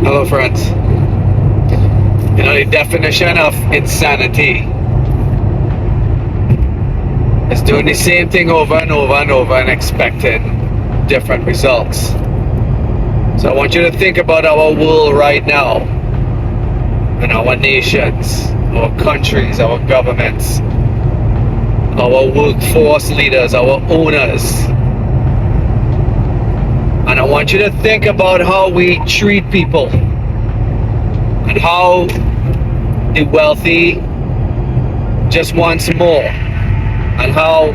Hello, friends. The definition of insanity is doing the same thing over and over and over and expecting different results. So I want you to think about our world right now, and our nations, our countries, our governments, our workforce leaders, our owners. And I want you to think about how we treat people and how the wealthy just wants more, and how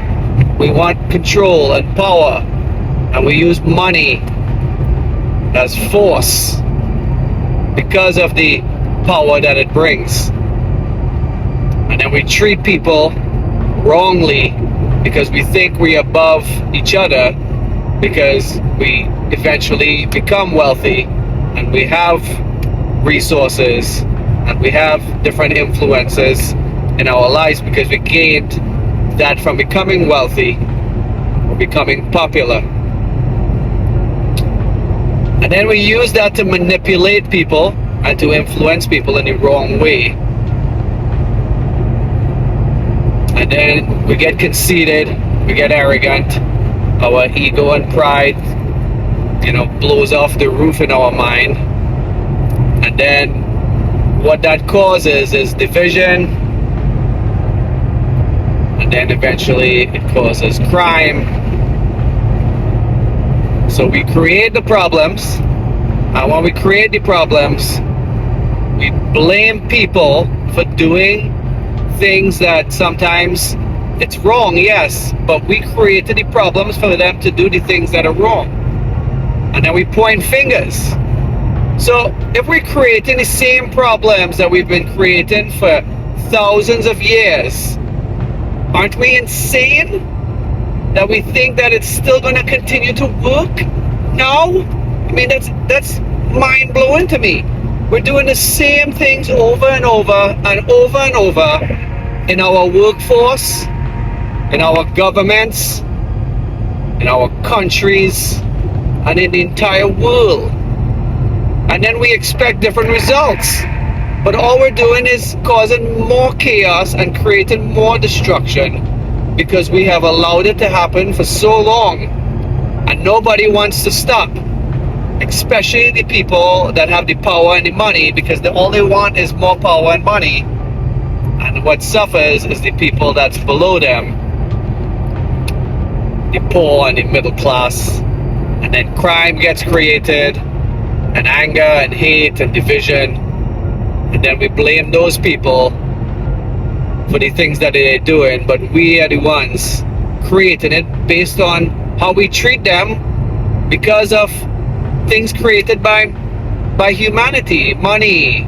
we want control and power, and we use money as force because of the power that it brings. And then we treat people wrongly because we think we're above each other, because we eventually become wealthy and we have resources and we have different influences in our lives because we gained that from becoming wealthy or becoming popular. And then we use that to manipulate people and to influence people in the wrong way. And then we get conceited, we get arrogant, our ego and pride, blows off the roof in our mind. And then what that causes is division, and then eventually it causes crime. So we create the problems, and when we create the problems, we blame people for doing things that sometimes it's wrong, yes, but we created the problems for them to do the things that are wrong. And then we point fingers. So if we're creating the same problems that we've been creating for thousands of years, aren't we insane that we think that it's still going to continue to work now? I mean, that's mind-blowing to me. We're doing the same things over and over and over and over in our workforce, in our governments, in our countries, and in the entire world. And then we expect different results. But all we're doing is causing more chaos and creating more destruction because we have allowed it to happen for so long. And nobody wants to stop, especially the people that have the power and the money, because all they want is more power and money. And what suffers is the people that's below them, the poor and the middle class. And then crime gets created, and anger and hate and division, and then we blame those people for the things that they're doing, but we are the ones creating it based on how we treat them because of things created by humanity, money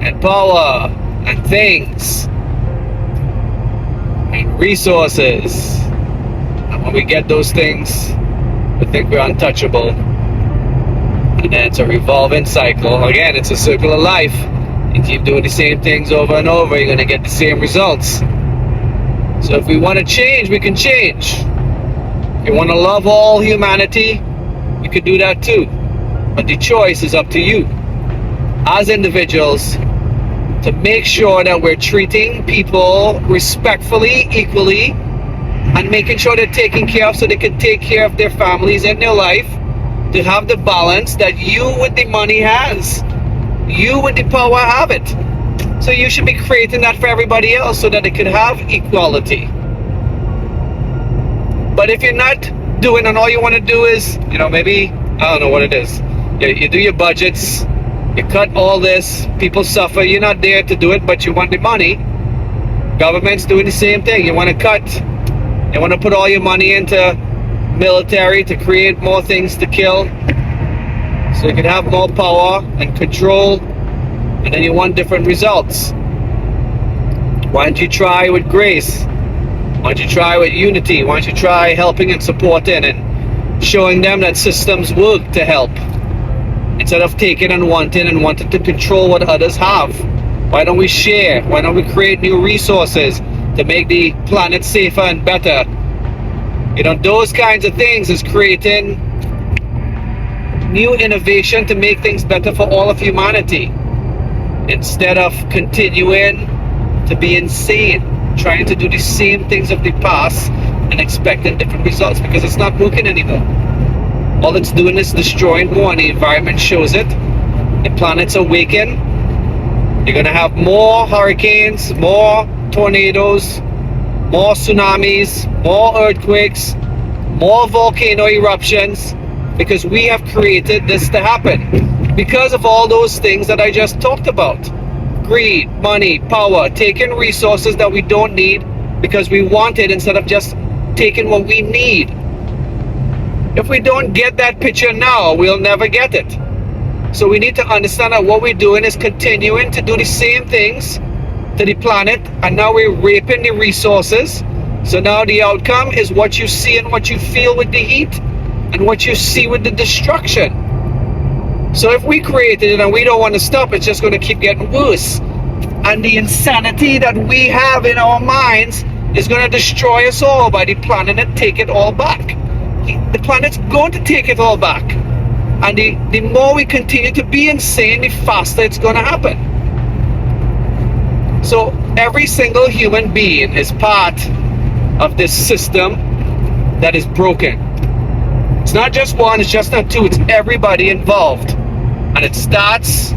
and power and things and resources. And when we get those things, we think we're untouchable. And then it's a revolving cycle. Again, it's a circle of life. You keep doing the same things over and over, you're going to get the same results. So if we want to change, we can change. If you want to love all humanity, you can do that too. But the choice is up to you as individuals to make sure that we're treating people respectfully, equally, and making sure they're taken care of so they can take care of their families and their life, to have the balance that you with the money has, you with the power have it. So you should be creating that for everybody else so that they could have equality. But if you're not doing, and all you want to do is, maybe, I don't know what it is, you do your budgets, you cut all this, people suffer, you're not there to do it, but you want the money. Government's doing the same thing. You want to cut, you want to put all your money into military to create more things to kill so you can have more power and control, and then you want different results. Why don't you try with grace? Why don't you try with unity? Why don't you try helping and supporting and showing them that systems work to help, instead of taking and wanting to control what others have? Why don't we share? Why don't we create new resources to make the planet safer and better? Those kinds of things is creating new innovation to make things better for all of humanity, instead of continuing to be insane, trying to do the same things of the past and expecting different results, because it's not working anymore. All it's doing is destroying more, and the environment shows it. The planet's awakened. You're gonna have more hurricanes, more tornadoes, more tsunamis, more earthquakes, more volcano eruptions, because we have created this to happen because of all those things that I just talked about. Greed, money, power, taking resources that we don't need because we want it instead of just taking what we need. If we don't get that picture now, we'll never get it. So we need to understand that what we're doing is continuing to do the same things to the planet, and now we're raping the resources. So now the outcome is what you see and what you feel with the heat and what you see with the destruction. So if we created it and we don't want to stop, it's just going to keep getting worse. And the insanity that we have in our minds is going to destroy us all by the planet and take it all back. The planet's going to take it all back. And the more we continue to be insane, the faster it's going to happen. So every single human being is part of this system that is broken. It's not just one, it's just not two, it's everybody involved. And it starts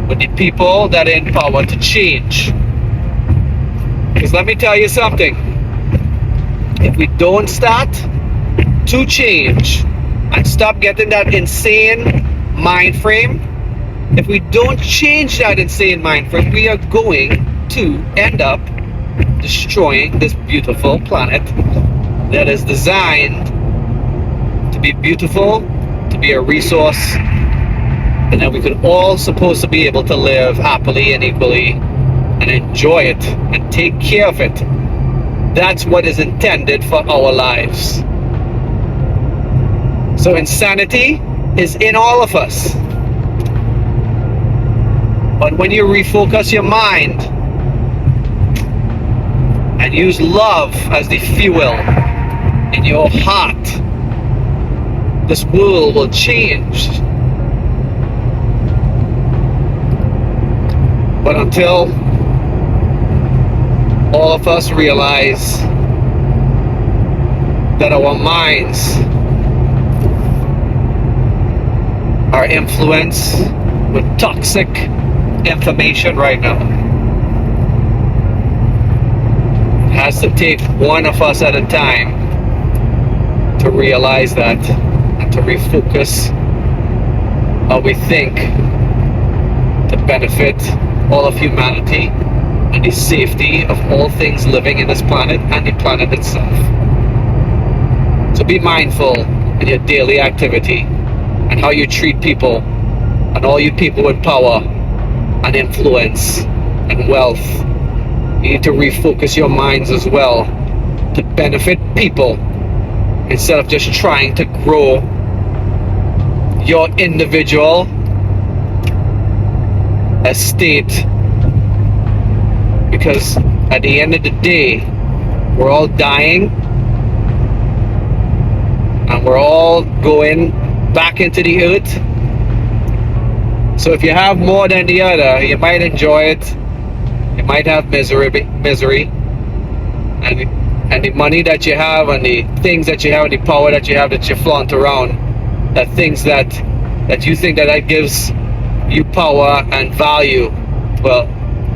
with the people that are in power to change. Because let me tell you something. If we don't start to change and stop getting that insane mind frame, if we don't change that insane mind frame, we are going to end up destroying this beautiful planet that is designed to be beautiful, to be a resource, and that we could all supposed to be able to live happily and equally and enjoy it and take care of it. That's what is intended for our lives. So insanity is in all of us. But when you refocus your mind and use love as the fuel in your heart, this world will change. But until all of us realize that our minds are influenced with toxic information right now, it has to take one of us at a time to realize that and to refocus how we think to benefit all of humanity and the safety of all things living in this planet and the planet itself. So be mindful in your daily activity and how you treat people and all you people with power and influence and wealth. You need to refocus your minds as well to benefit people instead of just trying to grow your individual estate, because at the end of the day we're all dying and we're all going back into the earth. So if you have more than the other, you might enjoy it, you might have misery, and the money that you have and the things that you have and the power that you have that you flaunt around, that things that you think that gives you power and value. Well,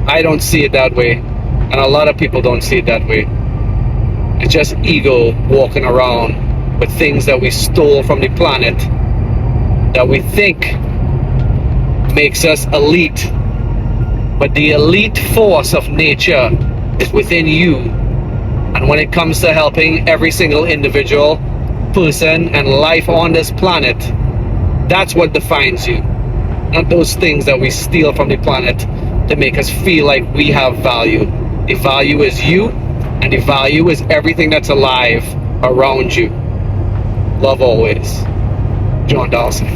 I don't see it that way, and a lot of people don't see it that way. It's just ego walking around with things that we stole from the planet that we think makes us elite. But the elite force of nature is within you, and when it comes to helping every single individual person and life on this planet, that's what defines you, not those things that we steal from the planet to make us feel like we have value. The value is you, and the value is everything that's alive around you. Love always. John Dawson.